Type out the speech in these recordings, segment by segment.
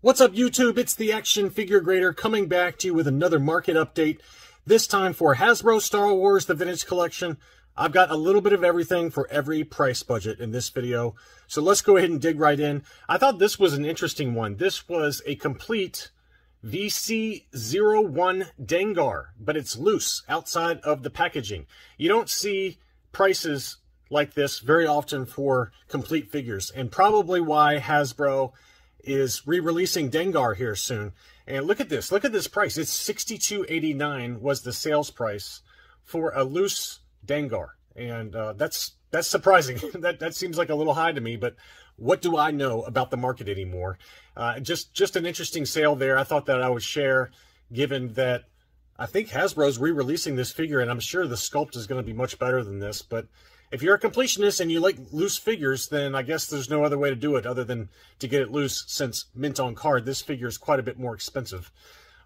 What's up, YouTube? It's the Action Figure Grader coming back to you with another market update. This time for Hasbro Star Wars, the Vintage Collection. I've got a little bit of everything for every price budget in this video. So let's go ahead and dig right in. I thought this was an interesting one. This was a complete VC01 Dengar, but it's loose outside of the packaging. You don't see prices like this very often for complete figures, and probably why Hasbro is re-releasing Dengar here soon. And look at this price. It's $62.89 was the sales price for a loose Dengar, and that's surprising. that seems like a little high to me, but what do I know about the market anymore? Just an interesting sale there. I thought that I would share, given that I think Hasbro's re-releasing this figure, and I'm sure the sculpt is going to be much better than this. But if you're a completionist and you like loose figures, then I guess there's no other way to do it other than to get it loose, since mint on card, this figure is quite a bit more expensive.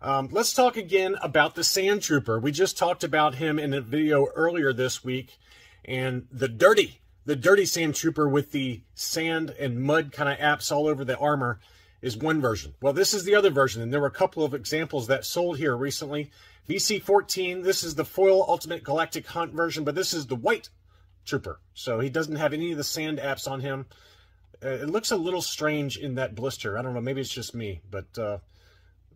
Let's talk again about the Sand Trooper. We just talked about him in a video earlier this week, and the dirty Sand Trooper with the sand and mud kind of apps all over the armor is one version. Well, this is the other version, and there were a couple of examples that sold here recently. VC14, this is the foil Ultimate Galactic Hunt version, but this is the white Trooper, so he doesn't have any of the sand apps on him. It looks a little strange in that blister. I don't know, maybe it's just me, but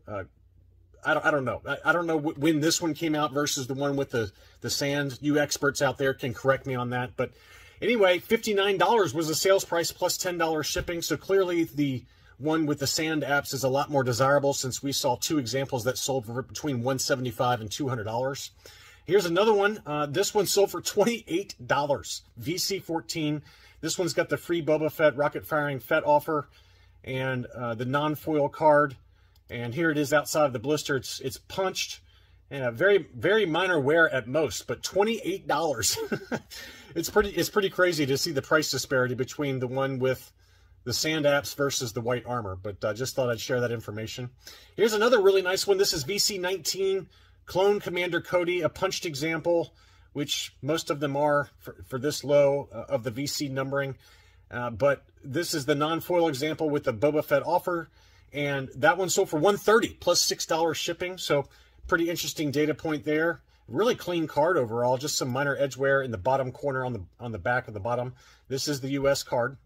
I don't know. I don't know when this one came out versus the one with the sand. You experts out there can correct me on that. But anyway, $59 was the sales price plus $10 shipping, so clearly the one with the sand apps is a lot more desirable, since we saw two examples that sold for between $175 and $200. Here's another one. This one sold for $28. VC14. This one's got the free Boba Fett rocket firing Fett offer and the non-foil card. And here it is outside of the blister. It's punched and a very minor wear at most, but $28. It's pretty crazy to see the price disparity between the one with the sand apps versus the white armor. But I just thought I'd share that information. Here's another really nice one. This is VC19. Clone Commander Cody, a punched example, which most of them are for this low of the VC numbering. But this is the non-foil example with the Boba Fett offer, and that one sold for $130 plus $6 shipping. So pretty interesting data point there. Really clean card overall, just some minor edge wear in the bottom corner on the back of the bottom. This is the US card.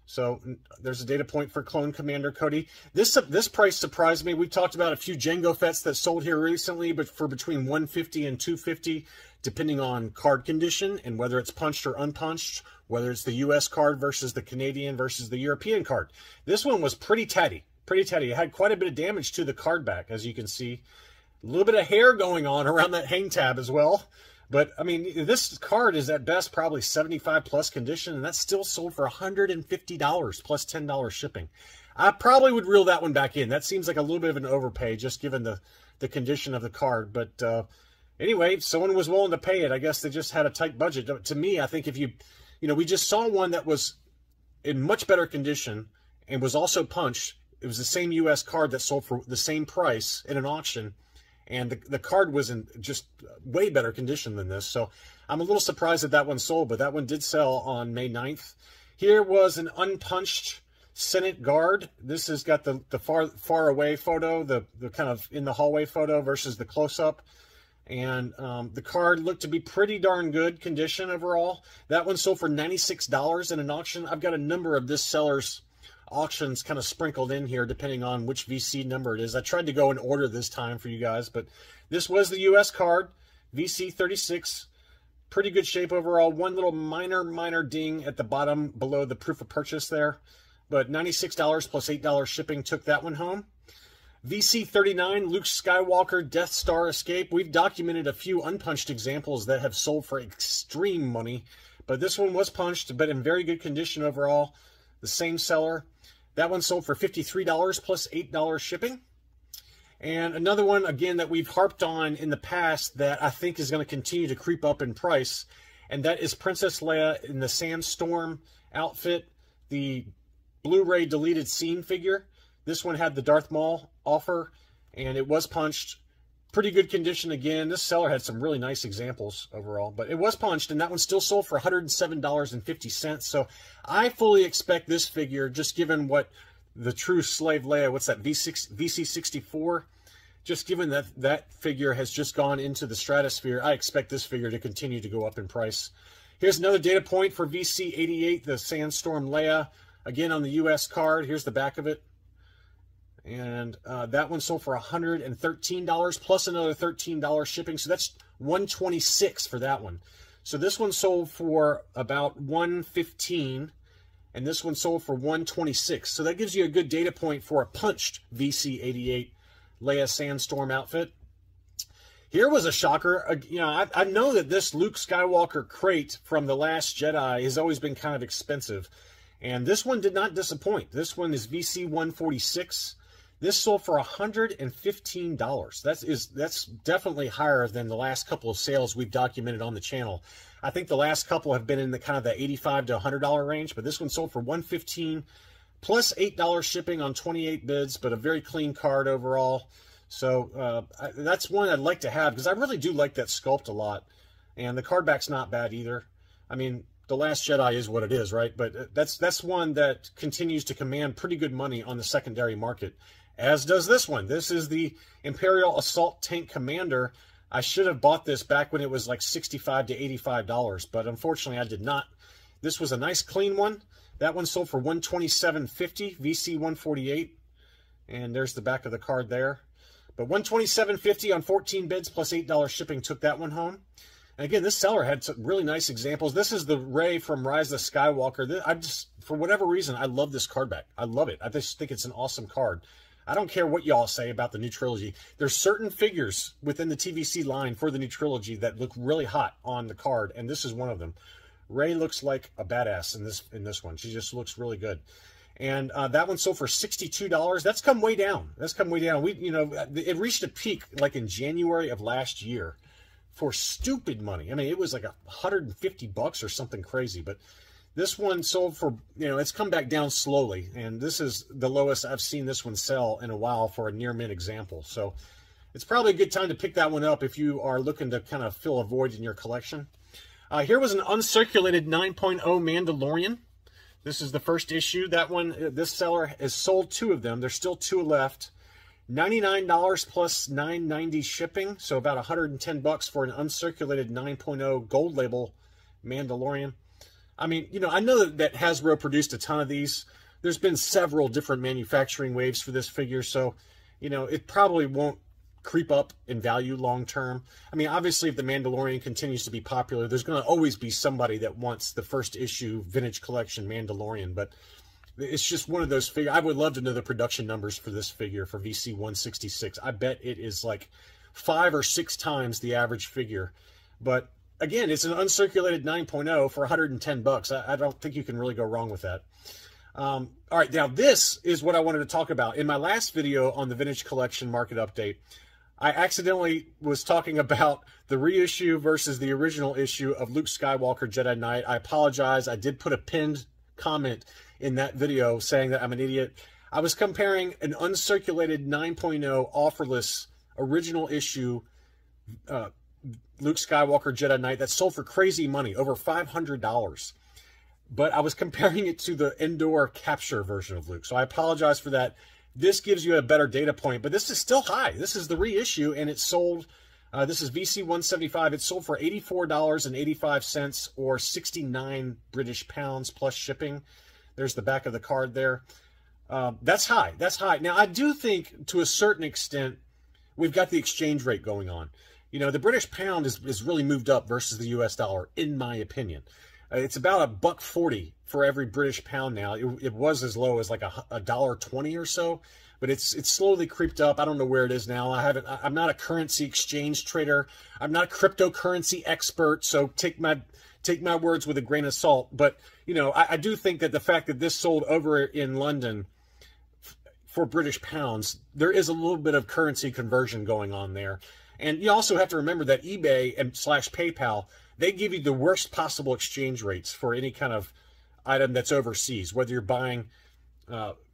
So there's a data point for Clone Commander Cody. This price surprised me. We've talked about a few Jango Fetts that sold here recently, but for between $150 and $250, depending on card condition and whether it's punched or unpunched, whether it's the US card versus the Canadian versus the European card. This one was pretty tatty. It had quite a bit of damage to the card back, as you can see. A little bit of hair going on around that hang tab as well. But, I mean, this card is at best probably 75 plus condition, and that's still sold for $150 plus $10 shipping. I probably would reel that one back in. That seems like a little bit of an overpay, just given the condition of the card. But anyway, someone was willing to pay it. I guess they just had a tight budget. To me, I think if we just saw one that was in much better condition and was also punched. It was the same U.S. card that sold for the same price in an auction. And the card was in just way better condition than this. So I'm a little surprised that one sold, but that one did sell on May 9th. Here was an unpunched Senate guard. This has got the far away photo, the kind of in the hallway photo versus the close-up. And the card looked to be pretty darn good condition overall. That one sold for $96 in an auction. I've got a number of this seller's auctions kind of sprinkled in here depending on which VC number it is. I tried to go in order this time for you guys, but this was the US card, VC36. Pretty good shape overall. One little minor ding at the bottom below the proof of purchase there, but $96 plus $8 shipping took that one home. VC39, Luke Skywalker Death Star Escape. We've documented a few unpunched examples that have sold for extreme money, but this one was punched, but in very good condition overall. The same seller. That one sold for $53 plus $8 shipping. And another one, again, that we've harped on in the past that I think is going to continue to creep up in price, and that is Princess Leia in the Sandstorm outfit, the Blu-ray deleted scene figure. This one had the Darth Maul offer, and it was punched. Pretty good condition again. This seller had some really nice examples overall, but it was punched, and that one still sold for $107.50. So I fully expect this figure, just given what the true slave Leia, what's that, VC64? Just given that that figure has just gone into the stratosphere, I expect this figure to continue to go up in price. Here's another data point for VC88, the Sandstorm Leia. Again, on the US card, here's the back of it. And that one sold for $113 plus another $13 shipping. So that's $126 for that one. So this one sold for about $115, and this one sold for $126. So that gives you a good data point for a punched VC88 Leia Sandstorm outfit. Here was a shocker. You know, I know that this Luke Skywalker Crait from The Last Jedi has always been kind of expensive, and this one did not disappoint. This one is VC146. This sold for $115. That's definitely higher than the last couple of sales we've documented on the channel. I think the last couple have been in the kind of the $85 to $100 range, but this one sold for $115 plus $8 shipping on 28 bids, but a very clean card overall. So that's one I'd like to have because I really do like that sculpt a lot, and the card back's not bad either. I mean, The Last Jedi is what it is, right? But that's one that continues to command pretty good money on the secondary market, as does this one. This is the Imperial Assault Tank Commander. I should have bought this back when it was like $65 to $85, but unfortunately I did not. This was a nice clean one. That one sold for $127.50, VC148, and there's the back of the card there. But $127.50 on 14 bids plus $8 shipping took that one home. And again, this seller had some really nice examples. This is the Rey from Rise of Skywalker. I just, for whatever reason, I love this card back. I love it. I just think it's an awesome card. I don't care what y'all say about the new trilogy. There's certain figures within the TVC line for the new trilogy that look really hot on the card, and this is one of them. Rey looks like a badass in this one. She just looks really good. And that one sold for $62. That's come way down. That's come way down. It reached a peak like in January of last year for stupid money. I mean, it was like $150 or something crazy. But this one sold for, it's come back down slowly. And this is the lowest I've seen this one sell in a while for a near mint example. So it's probably a good time to pick that one up if you are looking to kind of fill a void in your collection. Here was an uncirculated 9.0 Mandalorian. This is the first issue. That one, this seller has sold 2 of them. There's still 2 left. $99 plus $9.90 shipping, so about $110 for an uncirculated 9.0 gold label Mandalorian. I mean, I know that Hasbro produced a ton of these. There's been several different manufacturing waves for this figure, so, it probably won't creep up in value long term. I mean, obviously, if the Mandalorian continues to be popular, there's going to always be somebody that wants the first issue vintage collection Mandalorian, but it's just one of those figures. I would love to know the production numbers for this figure for VC166. I bet it is like 5 or 6 times the average figure. But again, it's an uncirculated 9.0 for $110. I don't think you can really go wrong with that. All right, now this is what I wanted to talk about. In my last video on the vintage collection market update, I accidentally was talking about the reissue versus the original issue of Luke Skywalker Jedi Knight. I apologize. I did put a pinned comment in that video saying that I'm an idiot. I was comparing an uncirculated 9.0 offerless original issue Luke Skywalker Jedi Knight that sold for crazy money, over $500. But I was comparing it to the indoor capture version of Luke. So I apologize for that. This gives you a better data point, but this is still high. This is the reissue, and it sold, this is VC175. It sold for $84.85 or 69 British pounds plus shipping. There's the back of the card there. That's high. That's high. Now, I do think, to a certain extent, we've got the exchange rate going on. The British pound is really moved up versus the U.S. dollar, in my opinion. It's about $1.40 for every British pound now. It was as low as like $1.20 or so, but it's slowly creeped up. I don't know where it is now. I'm not a currency exchange trader. I'm not a cryptocurrency expert, so take my words with a grain of salt. But I do think that the fact that this sold over in London for British pounds, there is a little bit of currency conversion going on there. And you also have to remember that eBay and /PayPal, they give you the worst possible exchange rates for any kind of item that's overseas. Whether you're buying,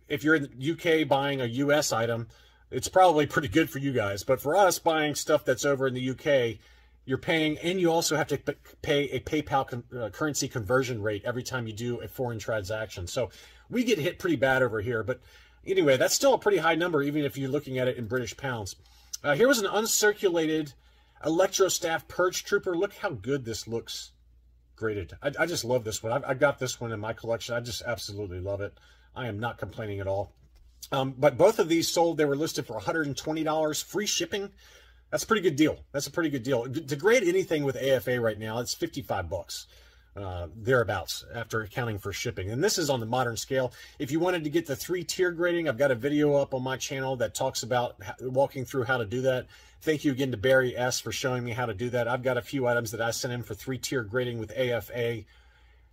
if you're in the UK buying a US item, it's probably pretty good for you guys. But for us buying stuff that's over in the UK, you're paying, and you also have to pay a PayPal currency conversion rate every time you do a foreign transaction. So we get hit pretty bad over here. But Anyway, that's still a pretty high number, even if you're looking at it in British pounds. Here was an uncirculated Electro Staff Purge Trooper. Look how good this looks graded. I just love this one. I've got this one in my collection. I just absolutely love it. I am not complaining at all. But both of these sold, they were listed for $120, free shipping. That's a pretty good deal. That's a pretty good deal. To grade anything with AFA right now, it's 55 bucks. Thereabouts, after accounting for shipping. And this is on the modern scale. If you wanted to get the 3-tier grading, I've got a video up on my channel that talks about walking through how to do that. Thank you again to Barry S. for showing me how to do that. I've got a few items that I sent in for 3-tier grading with AFA,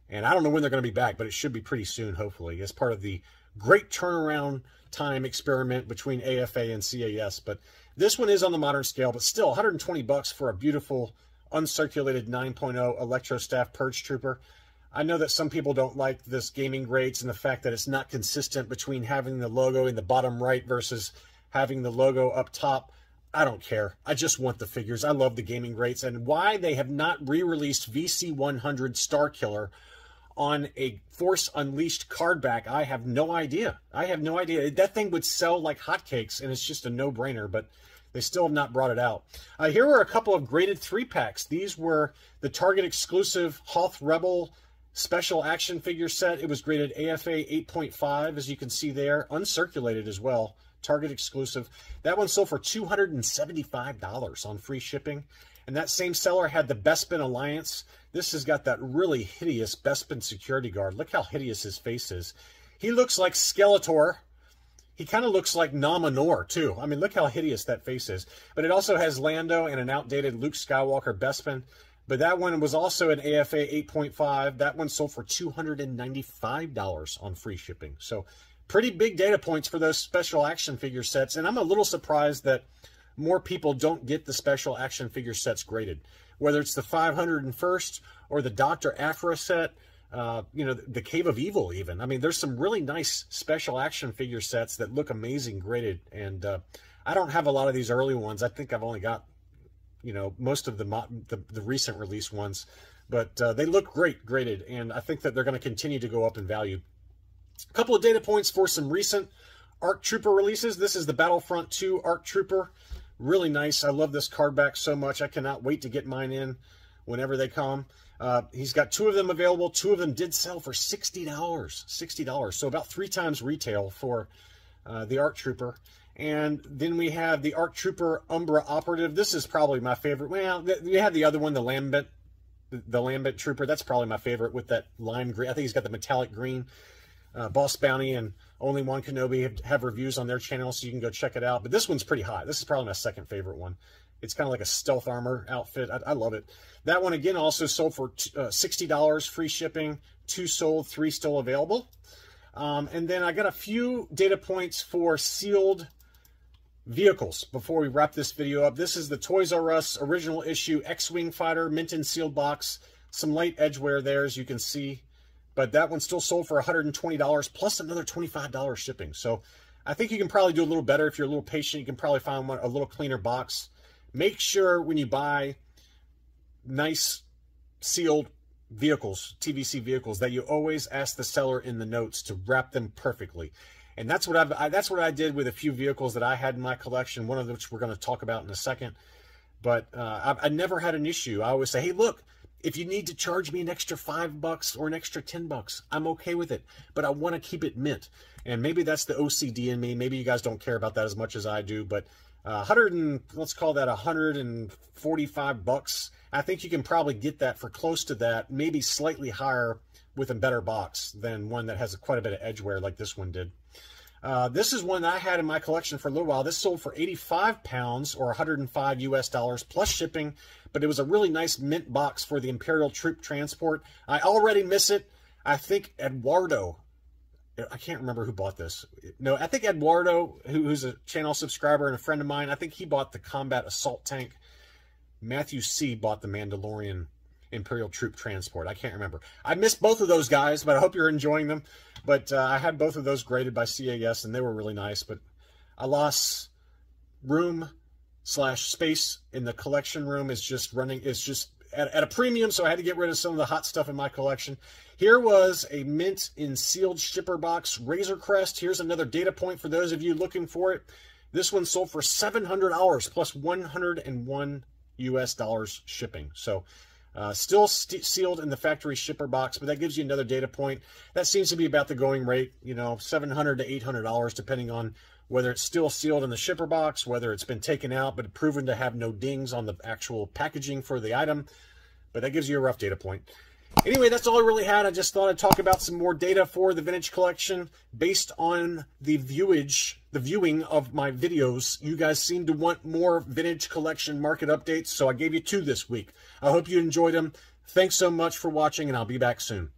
and I don't know when they're going to be back, but it should be pretty soon, hopefully, as part of the great turnaround time experiment between AFA and CAS. But this one is on the modern scale, but still 120 bucks for a beautiful uncirculated 9.0 Electro Staff Purge Trooper. I know that some people don't like this gaming grades and the fact that it's not consistent between having the logo in the bottom right versus having the logo up top. I don't care. I just want the figures. I love the gaming grades, and why they have not re-released VC100 Star Killer on a Force Unleashed card back, I have no idea. I have no idea. That thing would sell like hotcakes, and it's just a no-brainer, but they still have not brought it out. Here were a couple of graded 3-packs. These were the Target exclusive Hoth Rebel special action figure set. It was graded AFA 8.5, as you can see there. Uncirculated as well. Target exclusive. That one sold for $275 on free shipping. And that same seller had the Bespin Alliance. This has got that really hideous Bespin security guard. Look how hideous his face is. He looks like Skeletor. He kind of looks like Nominor, too. I mean, look how hideous that face is. But it also has Lando and an outdated Luke Skywalker Bespin. But that one was also an AFA 8.5. That one sold for $295 on free shipping. So pretty big data points for those special action figure sets. And I'm a little surprised that more people don't get the special action figure sets graded. Whether it's the 501st or the Dr. Aphra set, you know, the Cave of Evil even. I mean, there's some really nice special action figure sets that look amazing graded. And I don't have a lot of these early ones. I think I've only got, you know, most of the recent release ones. But they look great graded, and I think that they're going to continue to go up in value. A couple of data points for some recent ARC Trooper releases. This is the Battlefront 2 ARC Trooper. Really nice. I love this card back so much. I cannot wait to get mine in whenever they come. He's got 2 of them available. 2 of them did sell for $60. $60. So about 3 times retail for the ARC Trooper. And then we have the ARC Trooper Umbra Operative. This is probably my favorite. Well, we had the other one, the Lambent Trooper. That's probably my favorite with that lime green. I think he's got the metallic green. Boss Bounty and Only One Kenobi have reviews on their channel, so you can go check it out. But this one's pretty high. This is probably my second favorite one. It's kind of like a stealth armor outfit. I love it. That one, again, also sold for $60, free shipping. 2 sold, 3 still available. And then I got a few data points for sealed vehicles before we wrap this video up. This is the Toys R Us original issue X-Wing Fighter, mint and sealed box. Some light edge wear there, as you can see. But that one still sold for $120 plus another $25 shipping. So I think you can probably do a little better if you're a little patient. You can probably find one, a little cleaner box. Make sure when you buy nice sealed vehicles, TVC vehicles, that you always ask the seller in the notes to wrap them perfectly. And that's what I did with a few vehicles that I had in my collection, one of which we're going to talk about in a second. But I never had an issue. I always say, hey, look, if you need to charge me an extra $5 or an extra $10, I'm okay with it. But I want to keep it mint. And maybe that's the OCD in me. Maybe you guys don't care about that as much as I do. But let's call that $145. I think you can probably get that for close to that, maybe slightly higher with a better box than one that has quite a bit of edge wear like this one did. This is one that I had in my collection for a little while. This sold for 85 pounds or $105 US plus shipping, but it was a really nice mint box for the Imperial troop transport. I already miss it. I think Eduardo, I can't remember who bought this. No, I think Eduardo, who's a channel subscriber and a friend of mine, I think he bought the Combat Assault Tank. Matthew C. bought the Mandalorian Imperial troop transport. I can't remember. I missed both of those guys, but I hope you're enjoying them. But I had both of those graded by CAS, and they were really nice. But I lost room/space in the collection room. Is just running. It's just at a premium, so I had to get rid of some of the hot stuff in my collection. Here was a mint in sealed shipper box Razor Crest. Here's another data point for those of you looking for it. This one sold for $700 plus $101 US shipping. So still sealed in the factory shipper box, but that gives you another data point. That seems to be about the going rate, you know, $700 to $800, depending on whether it's still sealed in the shipper box, whether it's been taken out but proven to have no dings on the actual packaging for the item. But that gives you a rough data point. Anyway, that's all I really had. I just thought I'd talk about some more data for the vintage collection based on the viewing of my videos. You guys seem to want more vintage collection market updates, so I gave you 2 this week. I hope you enjoyed them. Thanks so much for watching, and I'll be back soon.